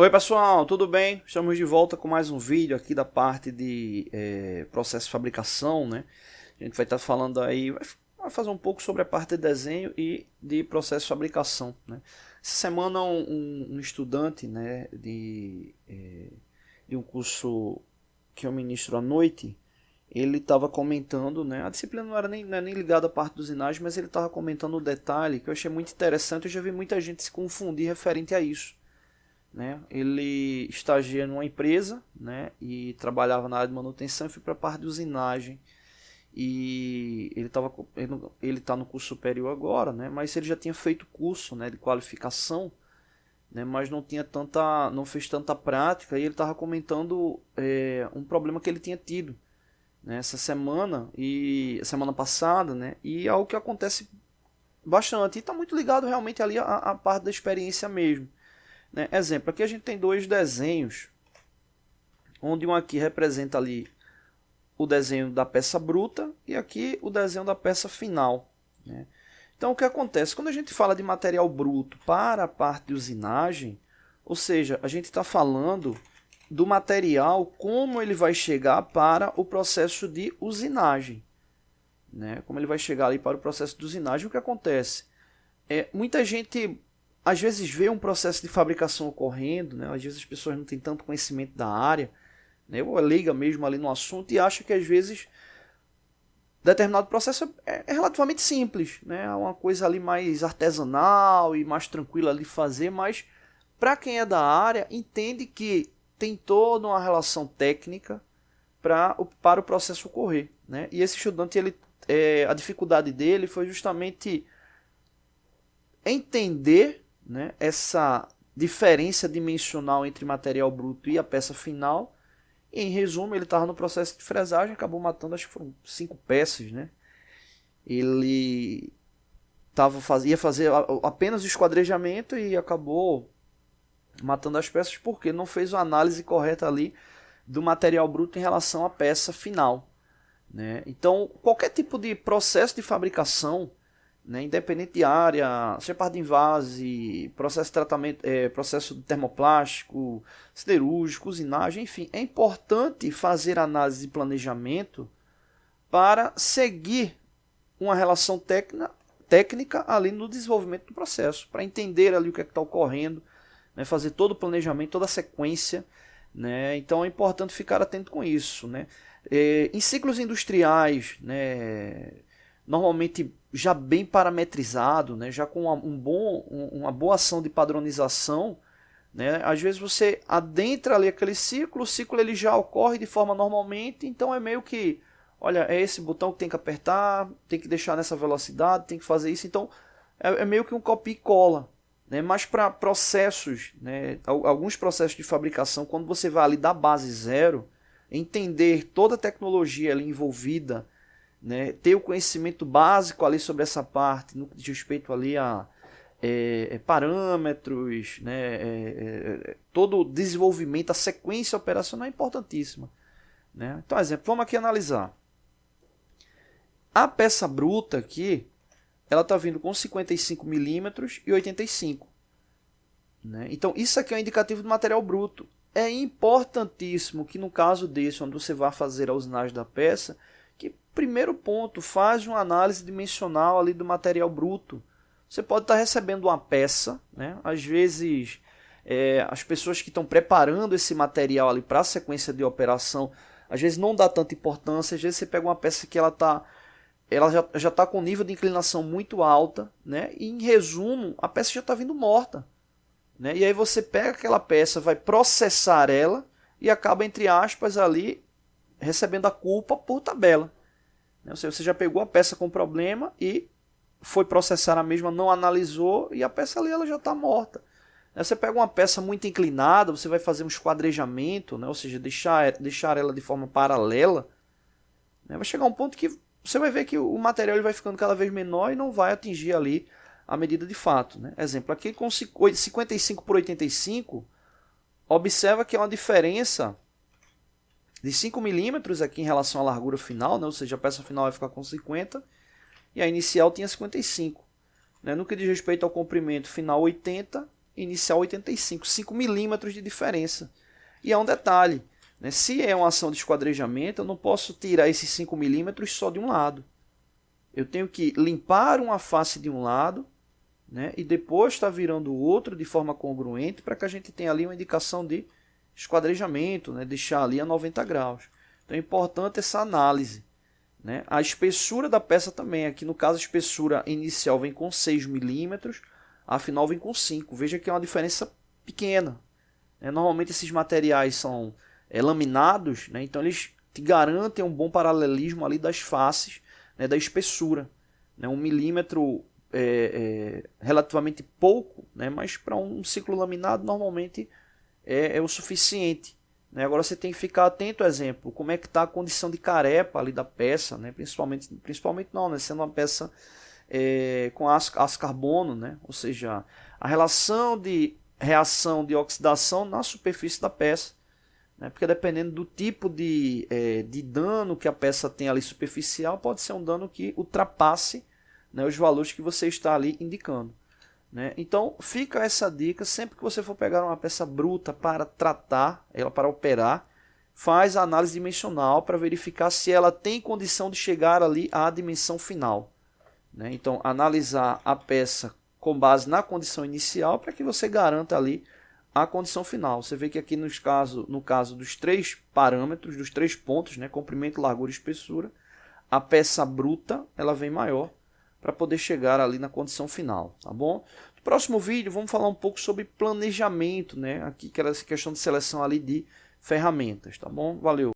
Oi pessoal, tudo bem? Estamos de volta com mais um vídeo aqui da parte de processo de fabricação, né? A gente vai estar falando aí, vai fazer um pouco sobre a parte de desenho e de processo de fabricação, né? Essa semana um estudante, né, de um curso que eu ministro à noite, ele estava comentando, né? A disciplina não é nem ligada à parte dos usinagem, mas ele estava comentando um detalhe que eu achei muito interessante. Eu já vi muita gente se confundir referente a isso, né? Ele estagia numa empresa, né, e trabalhava na área de manutenção e foi para a parte de usinagem. E ele está no curso superior agora, né, mas ele já tinha feito curso, né, de qualificação, né, mas não fez tanta prática. E ele estava comentando um problema que ele tinha tido, né, essa semana e semana passada, né, e é algo que acontece bastante e está muito ligado realmente ali à parte da experiência mesmo, né? Exemplo, aqui a gente tem dois desenhos, onde um aqui representa ali o desenho da peça bruta e aqui o desenho da peça final, né? Então o que acontece? Quando a gente fala de material bruto para a parte de usinagem, ou seja, a gente está falando do material, como ele vai chegar para o processo de usinagem, né? Como ele vai chegar ali para o processo de usinagem, o que acontece? Muita gente às vezes vê um processo de fabricação ocorrendo, né? Às vezes as pessoas não têm tanto conhecimento da área, né? Ou é leiga mesmo ali no assunto e acha que às vezes determinado processo é relativamente simples, né? É uma coisa ali mais artesanal e mais tranquila ali de fazer, mas para quem é da área entende que tem toda uma relação técnica para o processo ocorrer, né? E esse estudante, a dificuldade dele foi justamente entender, né, essa diferença dimensional entre material bruto e a peça final. E, em resumo, ele estava no processo de fresagem, acabou matando, acho que foram 5 peças, né? Ele ia fazer apenas o esquadrejamento e acabou matando as peças porque não fez uma análise correta ali do material bruto em relação à peça final, né? Então, qualquer tipo de processo de fabricação, né, independente de área, seja parte de envase, processo de tratamento, processo de termoplástico, siderúrgico, usinagem, enfim, é importante fazer análise de planejamento para seguir uma relação técnica ali no desenvolvimento do processo, para entender ali o que é que está ocorrendo, né, fazer todo o planejamento, toda a sequência, né? Então é importante ficar atento com isso, né? Em ciclos industriais, né, normalmente já bem parametrizado, né, já com uma boa ação de padronização, né, às vezes você adentra ali aquele ciclo, o ciclo ele já ocorre de forma normalmente, então é meio que, olha, é esse botão que tem que apertar, tem que deixar nessa velocidade, tem que fazer isso, então é meio que um copia e cola, né, mas para processos, né, alguns processos de fabricação, quando você vai ali da base zero, entender toda a tecnologia ali envolvida, né, ter o conhecimento básico ali sobre essa parte, no que diz respeito ali a parâmetros, né, todo o desenvolvimento, a sequência operacional é importantíssima, né? Então, exemplo, vamos aqui analisar. A peça bruta aqui, ela está vindo com 55 milímetros e 85. Né? Então, isso aqui é um indicativo do material bruto. É importantíssimo que no caso desse, onde você vai fazer a usinagem da peça, que primeiro ponto, faz uma análise dimensional ali do material bruto. Você pode estar recebendo uma peça, né? Às vezes as pessoas que estão preparando esse material ali para a sequência de operação, às vezes não dá tanta importância, às vezes você pega uma peça que ela já está com nível de inclinação muito alta, né? E em resumo, a peça já está vindo morta, né? E aí você pega aquela peça, vai processar ela e acaba, entre aspas, ali recebendo a culpa por tabela. Ou seja, você já pegou a peça com problema e foi processar a mesma, não analisou e a peça ali ela já está morta. Você pega uma peça muito inclinada, você vai fazer um esquadrejamento, né? Ou seja, deixar ela de forma paralela, né? Vai chegar um ponto que você vai ver que o material ele vai ficando cada vez menor e não vai atingir ali a medida de fato, né? Exemplo, aqui com 55 por 85, observa que é uma diferença de 5 milímetros aqui em relação à largura final, né? Ou seja, a peça final vai ficar com 50 e a inicial tinha 55. Né? No que diz respeito ao comprimento final 80 inicial 85, 5 milímetros de diferença. E é um detalhe, né? Se é uma ação de esquadrejamento, eu não posso tirar esses 5 milímetros só de um lado. Eu tenho que limpar uma face de um lado, né? E depois estar virando o outro de forma congruente para que a gente tenha ali uma indicação de esquadrejamento, né? Deixar ali a 90 graus. Então é importante essa análise, né? A espessura da peça também, aqui no caso a espessura inicial vem com 6 milímetros, a final vem com 5. Veja que é uma diferença pequena. Normalmente esses materiais são laminados, né? Então eles te garantem um bom paralelismo ali das faces, né? Da espessura. 1 milímetro relativamente pouco, né? Mas para um ciclo laminado normalmente é o suficiente. Agora você tem que ficar atento, exemplo, como é que está a condição de carepa ali da peça, né? Principalmente não, né? Sendo uma peça com aço carbono, né? Ou seja, a relação de reação de oxidação na superfície da peça, né? Porque dependendo do tipo de dano que a peça tem ali superficial, pode ser um dano que ultrapasse, né, os valores que você está ali indicando. Então fica essa dica, sempre que você for pegar uma peça bruta para tratar, ela para operar, faz a análise dimensional para verificar se ela tem condição de chegar ali à dimensão final. Então analisar a peça com base na condição inicial para que você garanta ali a condição final. Você vê que aqui no caso dos 3 parâmetros, dos 3 pontos, né, comprimento, largura e espessura, a peça bruta ela vem maior para poder chegar ali na condição final, tá bom? No próximo vídeo vamos falar um pouco sobre planejamento, né? Aqui que era essa questão de seleção ali de ferramentas, tá bom? Valeu!